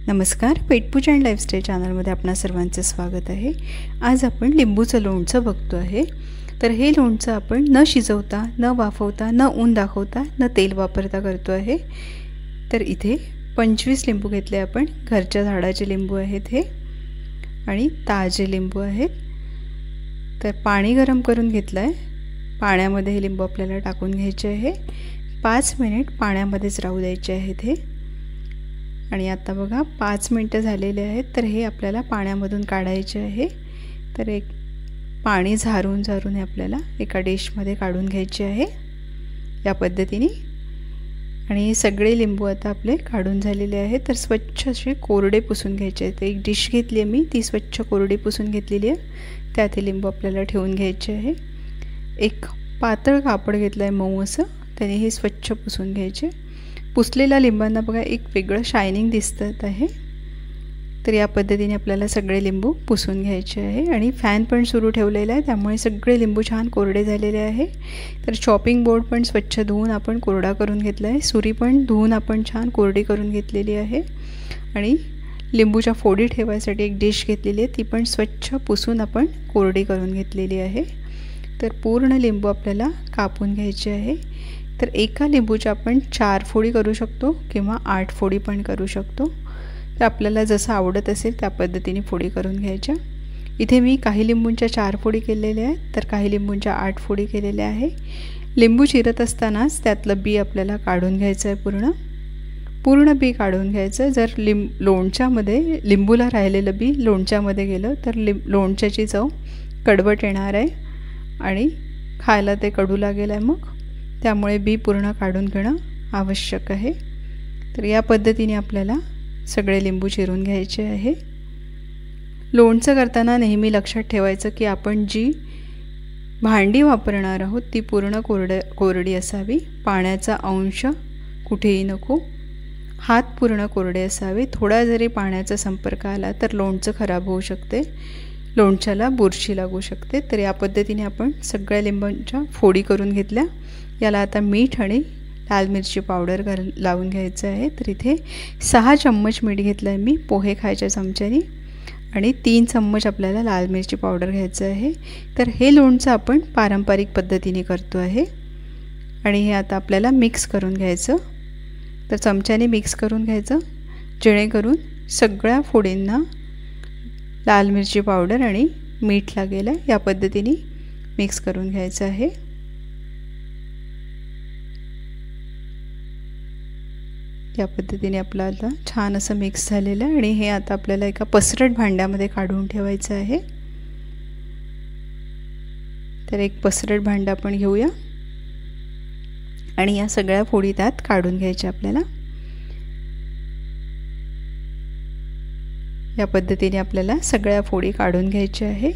नमस्कार, पेटपूजा and lifestyle चॅनलमध्ये आपणा सर्वांचे स्वागत आहे। आज आपण लिंबूचं लोणचं बघतो आहे। तर हे लोणचं आपण न शिजवता, न वाफवता, न ऊन दाखवता, न तेल वापरता करतो आहे। तर इथे 25 लिंबू घेतले आपण। घरच्या झाडाचे लिंबू आहेत हे आणि ताजे लिंबू आहेत। तर पाणी गरम करून घेतलं आहे। पाण्यामध्ये हे लिंबू आपल्याला टाकून घ्यायचे आहे। 5 मिनिट पाण्यामध्येच राहू द्यायचे आहेत हे। आणि आता बघा 5 मिनिटं झालेले आहेत। तर हे आपल्याला पाण्यामधून काढायचे आहे। तर एक पाणी झारून हे आपल्याला एका डिशमध्ये काढून घ्यायचे आहे या पद्धतीने। आणि सगळे लिंबू आता आपले काढून झालेले आहेत। तर स्वच्छ असे कोरडे पुसून घ्यायचे आहेत। एक डिश घेतली आहे मी, ती स्वच्छ कोरडी पुसून घेतलेली आहे। त्यात हे लिंबू आपल्याला ठेवून घ्यायचे आहे। एक पातळ कापड घेतलं आहे मऊ असं, त्याने हे स्वच्छ पुसून घ्यायचे। पुसलेल्या लिंबांना बघा एक वेगळं शायनिंग दिसत आहे। तर या पद्धतीने आपल्याला सगळे लिंबू पुसून घ्यायचे आहे। आणि फॅन पण सुरू ठेवलेला आहे, त्यामुळे सगळे लिंबू छान कोरडे झालेले आहे। तर चॉपिंग बोर्ड पण स्वच्छ धुवून आपण कोरडा करून घेतला आहे। सुरी पण धुवून आपण छान कोरडी करून घेतलेली आहे। आणि लिंबूच्या फोडी ठेवायसाठी एक डिश घेतलेली आहे, ती पण स्वच्छ पुसून आपण कोरडी करून घेतलेली आहे। तर पूर्ण लिंबू आपल्याला कापून घ्यायचे आहे। तर एका लिंबूच्या आपण 4 फोडी करू शकतो किंवा 8 फोडी पण करू शकतो। तर आपल्याला जसं आवडत असेल त्या पद्धतीने फोडी करून घ्यायच्या। इथे मी काही लिंबूंच्या 4 फोडी केलेल्या आहेत, तर काही लिंबूंच्या 8 फोडी केलेल्या आहे। लिंबू चिरत असतानाच त्यातलं बी आपल्याला काढून घ्यायचं आहे। पूर्ण बी काढून घ्यायचं। जर लोणच्यामध्ये लिंबूला राहिलेलं बी लोणच्यामध्ये गेलं तर लोणच्याची चव कडवट येणार आहे आणि खायला ते कडू लागेल आहे मग। त्यामुळे बी पूर्ण काढून घेणं आवश्यक आहे। तर या पद्धतीने आपल्याला सगळे लिंबू चिरून घ्यायचे आहे। लोणचं करताना नेहमी लक्षात ठेवायचं की आपण जी भांडी वापरणार आहोत ती पूर्ण कोरडी असावी। पाण्याचा अंश कुठेही नको। हात पूर्ण कोरडे असावे। थोडा जरी पाण्याचा संपर्क आला तर लोणचं खराब होऊ शकते, लोणच्याला बुरशी लागू शकते। तर या पद्धतीने आपण सगळ्या लिंबांच्या फोडी करून घेतल्या। याला आता मीठ आणि लाल मिरची पावडर लावून घ्यायचं आहे। तर इथे 6 चम्मच मीठ घेतलं आहे मी पोहे खायच्या चमच्याने, आणि 3 चम्मच आपल्याला लाल मिरची पावडर घ्यायचं आहे। तर हे लोणचं आपण पारंपरिक पद्धतीने करतो आहे। आणि हे आता आपल्याला मिक्स करून घ्यायचं। तर चमच्याने मिक्स करून घ्यायचं, जेणेकरून सगळ्या फोडींना लाल मिरची पावडर आणि मीठ लागेल आहे। या पद्धतीने मिक्स करून घ्यायचं आहे। या पद्धतीने आपलं आता छान असं मिक्स झालेलं आहे। आणि हे आता आपल्याला एका पसरट भांड्यामध्ये काढून ठेवायचं आहे। तर एक पसरट भांडं आपण घेऊया आणि या सगळ्या फोडी त्यात काढून घ्यायच्या आपल्याला। या पद्धतीने आपल्याला सगळ्या फोडी काढून घ्यायच्या आहे।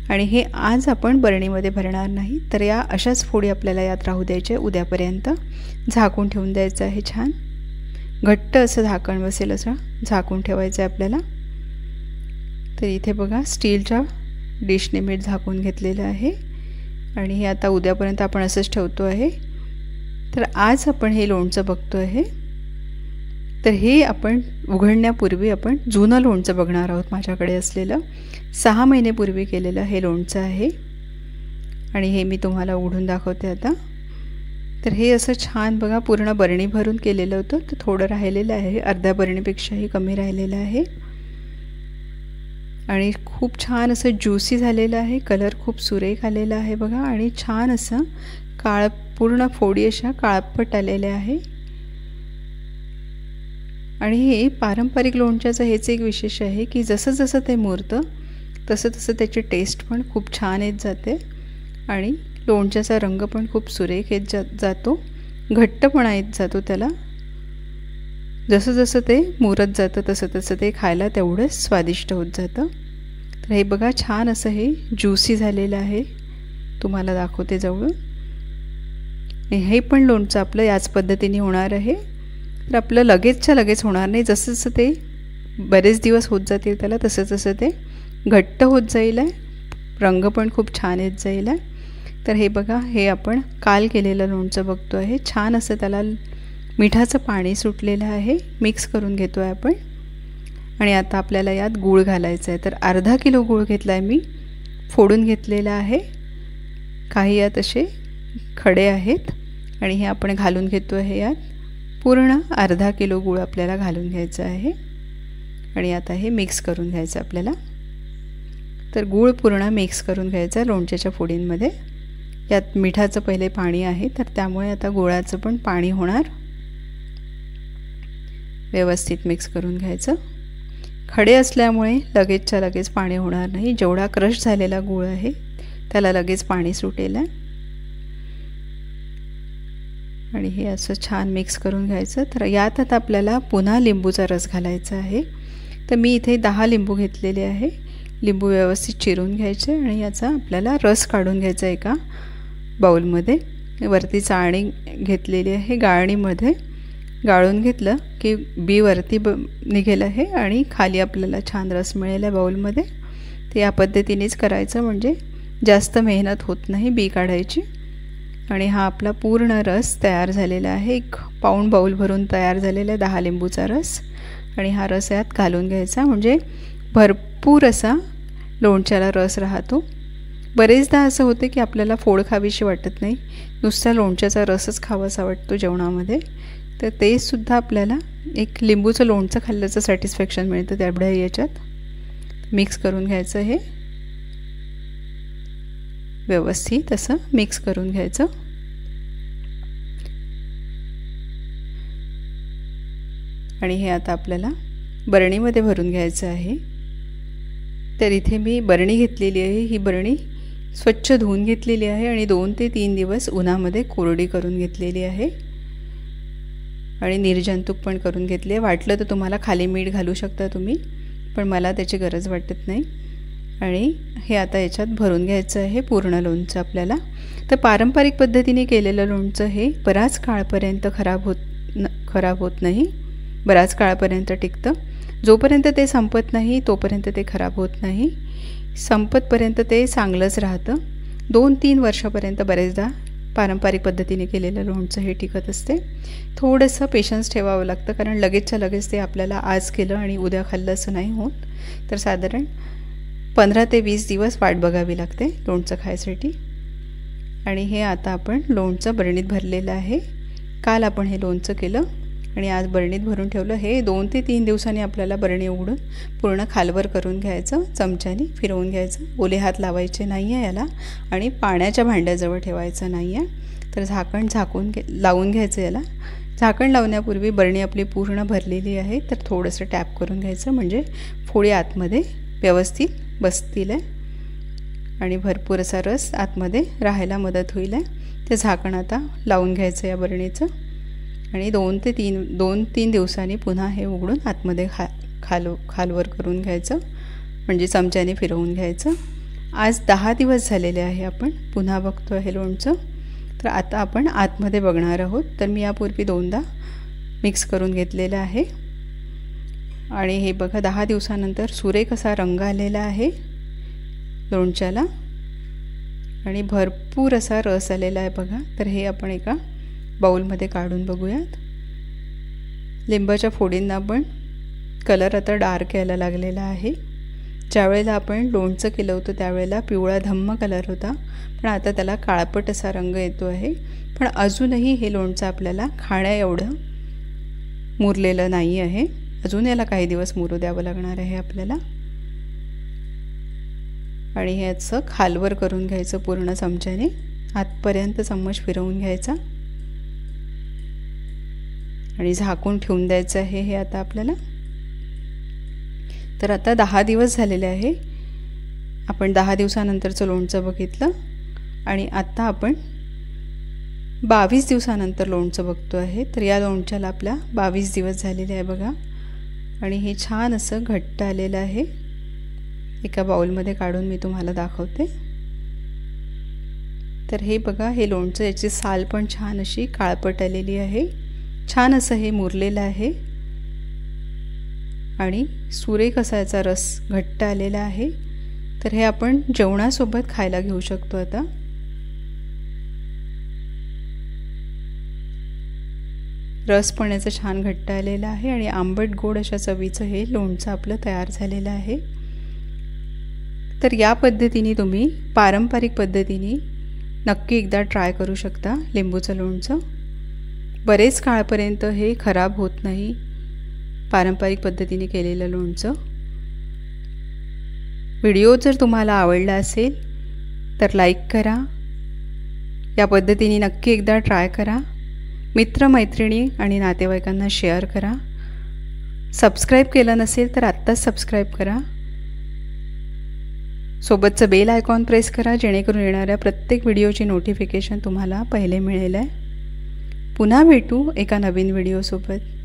आणि हे आज आपण बरणीमध्ये भरणार नाही, तर या अशाच फोडी आपल्याला यात राहू द्यायच्या उद्यापर्यंत। झाकून ठेवून द्यायचं आहे। छान घट्ट असं झाकण बसेल असं झाकून ठेवायचं आहे आपल्याला। तर इथे बघा स्टीलच्या डिशने मीठ झाकून घेतलेलं आहे। आणि हे आता उद्यापर्यंत आपण असंच ठेवतो आहे। तर आज आपण हे लोणचं बघतो आहे। तर हे आपण उघडण्यापूर्वी आपण जुनं लोणचं बघणार आहोत। माझ्याकडे असलेलं 6 महिनेपूर्वी केलेलं हे लोणचं आहे। आणि हे मी तुम्हाला उघडून दाखवते आता। तर हे असं छान बघा पूर्ण बरणी भरून केलेलं होतं, तर थोडं राहिलेलं आहे, अर्ध्या बरणीपेक्षाही कमी राहिलेलं आहे। आणि खूप छान असं ज्यूसी झालेलं आहे। कलर खूप सुरेख आलेला आहे बघा। आणि छान असं पूर्ण फोडी अशा काळपट आलेल्या आहे। आणि हे पारंपरिक लोणच्याचं हेच एक विशेष आहे की जसं जसं ते मुरतं तसं तसं त्याची टेस्ट पण खूप छान येत जाते। आणि लोणच्याचा रंग पण खूप सुरेख येत जातो, घट्टपणा येत जातो त्याला। जसं जसं ते मुरत जातं तसं तसं ते खायला तेवढंच स्वादिष्ट होत जातं। तर हे बघा छान असं हे ज्यूसी झालेलं आहे, तुम्हाला दाखवते जवळून। हे पण लोणचं आपलं याच पद्धतीने होणार आहे। तर आपलं लगेचच्या लगेच होणार नाही, जसं जसं ते बरेच दिवस होत जातील त्याला तसं तसं ते घट्ट होत जाईल आहे, रंग पण खूप छान येत जाईल आहे। तर हे बघा हे आपण काल केलेलं लोणचं बघतो आहे। छान असं त्याला मिठाचं पाणी सुटलेलं आहे, मिक्स करून घेतो आहे आपण। आणि आता आपल्याला यात गूळ घालायचा आहे। तर अर्धा किलो गूळ घेतला आहे मी, फोडून घेतलेला आहे। काही यात असे खडे आहेत आणि हे आपण घालून घेतो आहे यात। पूर्ण अर्धा किलो गूळ आपल्याला घालून घ्यायचा आहे आणि आता हे मिक्स करून घ्यायचं आपल्याला। तर गूळ पूर्ण मिक्स करून घ्यायचा लोणच्याच्या फोडींमध्ये। यात मिठाचं पहिले पाणी आहे, तर त्यामुळे आता गुळाचं पण पाणी होणार। व्यवस्थित मिक्स करून घ्यायचं। खडे असल्यामुळे लगेचच्या लगेच पाणी होणार नाही, जेवढा क्रश झालेला गूळ आहे त्याला लगेच पाणी सुटेल आहे। आणि हे असं छान मिक्स करून घ्यायचं। तर यात आता आपल्याला पुन्हा लिंबूचा रस घालायचा आहे। तर मी इथे 10 लिंबू घेतलेले आहे। लिंबू व्यवस्थित चिरून घ्यायचे आणि याचा आपल्याला रस काढून घ्यायचा एका बाउलमध्ये। वरती चाळणी घेतलेली आहे, गाळणीमध्ये गाळून घेतलं की बी वरती निघेल आहे आणि खाली आपल्याला छान रस मिळेल आहे बाउलमध्ये। ते या पद्धतीनेच करायचं, म्हणजे जास्त मेहनत होत नाही बी काढायची। आणि हा आपला पूर्ण रस तयार झालेला आहे। 1 पाऊण बाउल भरून तयार झालेला आहे 10 लिंबूचा रस। आणि हा रस यात घालून घ्यायचा, म्हणजे भरपूर असा लोणच्याला रस राहतो। बरेचदा असं होते की आपल्याला फोड खावीशी वाटत नाही, नुसता लोणच्याचा रसच खावासा वाटतो जेवणामध्ये। तर ते सुद्धा आपल्याला एक लिंबूचं लोणचं खाल्ल्याचं सॅटिस्फॅक्शन मिळतं तेवढ्या याच्यात। मिक्स करून घ्यायचं, हे व्यवस्थित असं मिक्स करून घ्यायचं। आणि हे आता आपल्याला बरणीमध्ये भरून घ्यायचं आहे। तर इथे मी बरणी घेतलेली आहे। ही बरणी स्वच्छ धुवून घेतलेली आहे आणि 2 ते 3 दिवस उन्हामध्ये कोरडी करून घेतलेली आहे आणि निर्जंतुक पण करून घेतली आहे। वाटलं तर तुम्हाला खाली मीठ घालू शकता तुम्ही, पण मला त्याची गरज वाटत नाही। आणि हे आता याच्यात भरून घ्यायचं आहे पूर्ण लोणचं आपल्याला। तर पारंपरिक पद्धतीने केलेलं लोणचं हे बराच काळपर्यंत खराब होत नाही, बराच काळपर्यंत टिकतं। जोपर्यंत ते संपत नाही तोपर्यंत ते खराब होत नाही, संपतपर्यंत ते चांगलंच राहतं। 2-3 वर्षापर्यंत बरेचदा पारंपरिक पद्धतीने केलेलं लोणचं हे टिकत असते। थोडंसं पेशन्स ठेवावं लागतं, कारण लगेचच्या लगेच ते आपल्याला आज केलं आणि उद्या खाल्लं असं नाही होत। तर साधारण 15 ते 20 दिवस वाट बघावी लागते लोणचं खायसाठी। आणि हे आता आपण लोणचं बरणीत भरलेलं आहे। काल आपण हे लोणचं केलं आणि आज बरणीत भरून ठेवलं। हे 2 ते 3 दिवसांनी आपल्याला बरणी उघडून पूर्ण खालवर करून घ्यायचं, चमच्याने फिरवून घ्यायचं। ओले हात लावायचे नाही आहे याला आणि पाण्याच्या भांड्याजवळ ठेवायचं नाही आहे। तर झाकण लावून घ्यायचं याला। झाकण लावण्यापूर्वी बरणी आपली पूर्ण भरलेली आहे, तर थोडंसं टॅप करून घ्यायचं, म्हणजे फोडी आतमध्ये व्यवस्थित बसतील आहे आणि भरपूर असा रस आतमध्ये राहायला मदत होईल आहे। ते झाकण आता लावून घ्यायचं या बरणीचं आणि 2 ते 3 दिवसांनी पुन्हा हे उघडून आतमध्ये खालवर करून घ्यायचं, म्हणजे चमच्याने फिरवून घ्यायचं। आज 10 दिवस झालेले आहे, आपण पुन्हा बघतो आहे लोणचं। तर आता आपण आतमध्ये बघणार आहोत। तर मी यापूर्वी 2दा मिक्स करून घेतलेलं आहे आणि हे बघा 10 दिवसानंतर सुरेख असा रंग आलेला आहे लोणच्याला आणि भरपूर असा रस आलेला आहे बघा। तर हे आपण एका बाउलमध्ये काढून बघूयात। लिंबाच्या फोडींना पण कलर आता डार्क यायला लागलेला आहे। ज्यावेळेला आपण लोणचं केलं होतं त्यावेळेला पिवळा धम्म कलर होता, पण आता त्याला काळपट असा रंग येतो आहे। पण अजूनही हे लोणचं आपल्याला खाण्या एवढं मुरलेलं नाही आहे, अजून याला काही दिवस मुरू द्यावं लागणार आहे आपल्याला। आणि हे असं खालवर करून घ्यायचं पूर्ण चमच्याने, आतपर्यंत चम्मच फिरवून घ्यायचा आणि झाकून ठेवून द्यायचं आहे हे आता आपल्याला। तर आता 10 दिवस झालेले आहे, आपण 10 दिवसानंतरचं लोणचं बघितलं आणि आता आपण 22 दिवसानंतर लोणचं बघतो आहे। तर या लोणच्याला आपल्या 22 दिवस झालेले आहे बघा आणि हे छान असं घट्ट आलेलं आहे। एका बाउलमध्ये काढून मी तुम्हाला दाखवते। तर हे बघा, हे लोणचं याची साल पण छान अशी काळपट आलेली आहे, छान असं हे मुरलेलं आहे आणि सुरेख असा याचा रस घट्ट आलेला आहे। तर हे आपण जेवणासोबत खायला घेऊ शकतो आता। रस पण याचं छान घट्ट आलेलं आहे आणि आंबट गोड अशा चवीचं हे लोणचं आपलं तयार झालेलं आहे। तर या पद्धतीने तुम्ही पारंपरिक पद्धतीने नक्की एकदा ट्राय करू शकता लिंबूचं लोणचं। बरेच काळपर्यंत हे खराब होत नाही पारंपरिक पद्धतीने केलेलं लोणचं। व्हिडिओ जर तुम्हाला आवडला असेल तर लाईक करा, या पद्धतीने नक्की एकदा ट्राय करा, मित्रमैत्रिणी आणि नातेवाईकांना शेअर करा। सबस्क्राईब केलं नसेल तर आत्ताच सबस्क्राईब करा, सोबतचं बेल आयकॉन प्रेस करा जेणेकरून येणाऱ्या प्रत्येक व्हिडिओची नोटिफिकेशन तुम्हाला पहिले मिळेल आहे। पुन्हा भेटू एका नवीन व्हिडिओसोबत।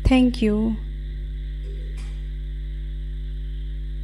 थँक्यू।